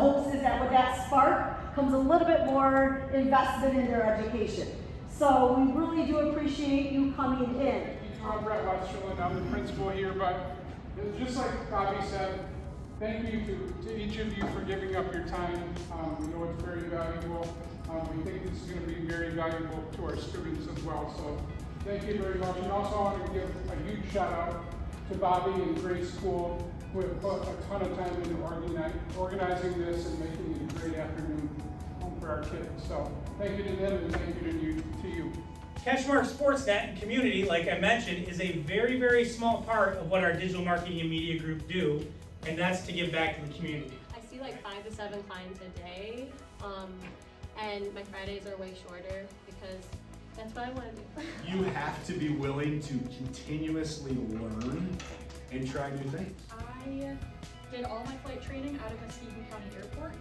hopes is that with that spark comes a little bit more investment in their education. So we really do appreciate you coming in. I'm Brett Westerland, I'm the principal here, but just like Bobby said, thank you to each of you for giving up your time. We know it's very valuable. We think this is going to be very valuable to our students as well. So thank you very much. And also I want to give a huge shout out to Bobby and Grace School, who have put a ton of time into organizing this and making it a great afternoon for our kids. So thank you to them and thank you to you. Keshmark Sportsnet and community, like I mentioned, is a very, very small part of what our digital marketing and media group do, and that's to give back to the community. I see like 5 to 7 clients a day, and my Fridays are way shorter because that's what I want to do. You have to be willing to continuously learn and try new things. I did all my flight training out of Muskegon County Airport,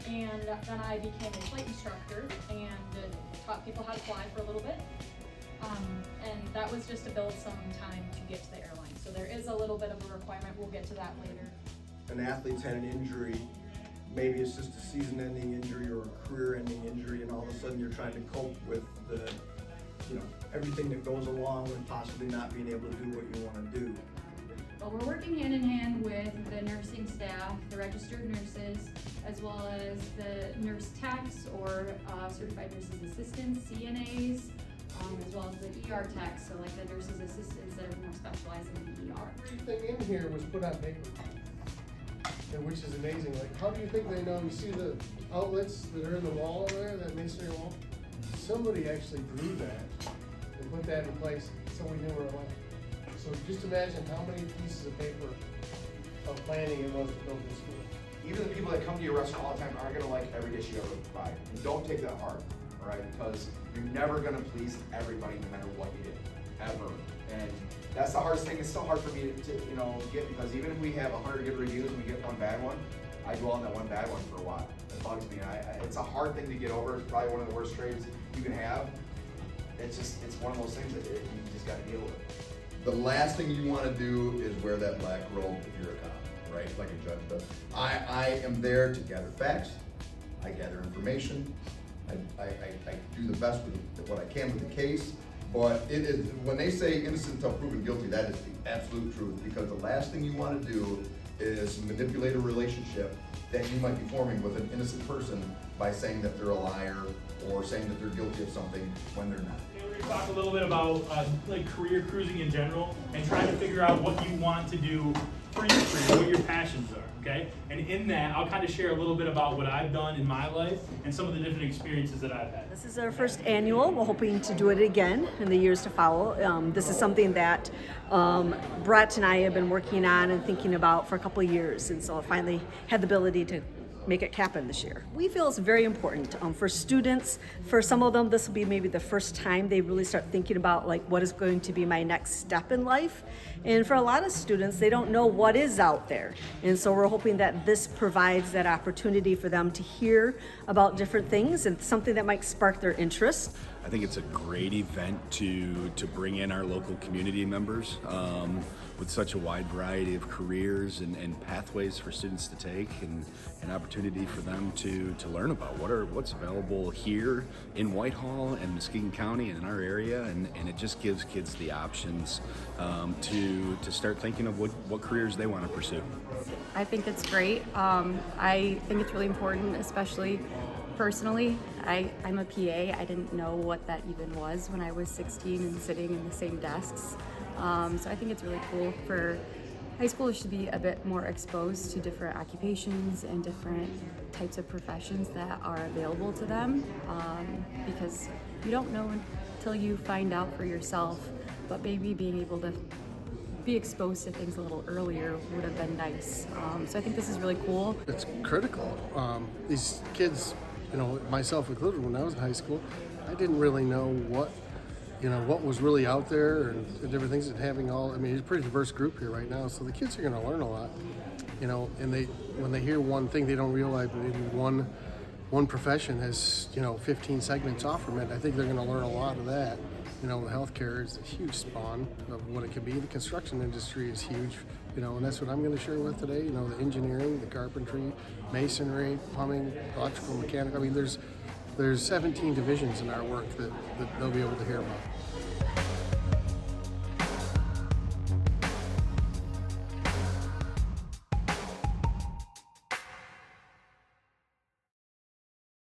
and then I became a flight instructor and taught people how to fly for a little bit. And that was just to build some time to get to the airline. So there is a little bit of a requirement. We'll get to that later. An athlete's had an injury, maybe it's just a season-ending injury or a career-ending injury, and all of a sudden you're trying to cope with the, everything that goes along with possibly not being able to do what you want to do. Well, we're working hand in hand with the nursing staff, the registered nurses, as well as the nurse techs or certified nurses assistants, CNAs, as well as the ER techs, so like the nurses assistants that are more specialized in the ER. Everything in here was put on paper, and which is amazing. Like, how do you think they know? You see the outlets that are in the wall over there, that masonry wall? Somebody actually drew that and put that in place so we knew where it went. So just imagine how many pieces of paper of planning it was to build this school. Even the people that come to your restaurant all the time aren't gonna like every dish you ever buy. And don't take that hard, all right? Because you're never gonna please everybody no matter what you do, ever. And that's the hardest thing. It's still hard for me to get, because even if we have 100 good reviews and we get one bad one, I dwell on that one bad one for a while. It bugs me. It's a hard thing to get over. It's probably one of the worst trades you can have. It's one of those things that you just gotta deal with. The last thing you want to do is wear that black robe if you're a cop, right? Like a judge does. I am there to gather facts. I gather information. I do the best with what I can with the case. But it is, when they say innocent until proven guilty, that is the absolute truth. Because the last thing you want to do is manipulate a relationship that you might be forming with an innocent person by saying that they're a liar or saying that they're guilty of something when they're not. We're going to talk a little bit about like career cruising in general and trying to figure out what you want to do for your career, what your passions are, okay? And in that, I'll kind of share a little bit about what I've done in my life and some of the different experiences that I've had. This is our first annual. We're hoping to do it again in the years to follow. This is something that Brett and I have been working on and thinking about for a couple of years, and so I finally had the ability to make it happen this year. We feel it's very important for students. For some of them, this will be maybe the first time they really start thinking about like what is going to be my next step in life. And for a lot of students, they don't know what is out there. And so we're hoping that this provides that opportunity for them to hear about different things and something that might spark their interest. I think it's a great event to bring in our local community members with such a wide variety of careers and pathways for students to take, and an opportunity for them to learn about what's available here in Whitehall and Muskegon County and in our area, and it just gives kids the options to start thinking of what careers they want to pursue. I think it's great. I think it's really important, especially personally. I'm a PA. I didn't know what that even was when I was 16 and sitting in the same desks. So I think it's really cool for high schoolers to be a bit more exposed to different occupations and different types of professions that are available to them, because you don't know until you find out for yourself, but maybe being able to be exposed to things a little earlier would have been nice. So I think this is really cool. It's critical. These kids, myself included, when I was in high school, I didn't really know what was really out there and different things, and having it's a pretty diverse group here right now, so the kids are going to learn a lot, and when they hear one thing, they don't realize that maybe one profession has, 15 segments off from it. I think they're going to learn a lot of that. The healthcare is a huge spawn of what it can be. The construction industry is huge you know, and that's what I'm going to share with today. You know, the engineering, the carpentry, masonry, plumbing, electrical, mechanical. I mean, there's 17 divisions in our work that they'll be able to hear about.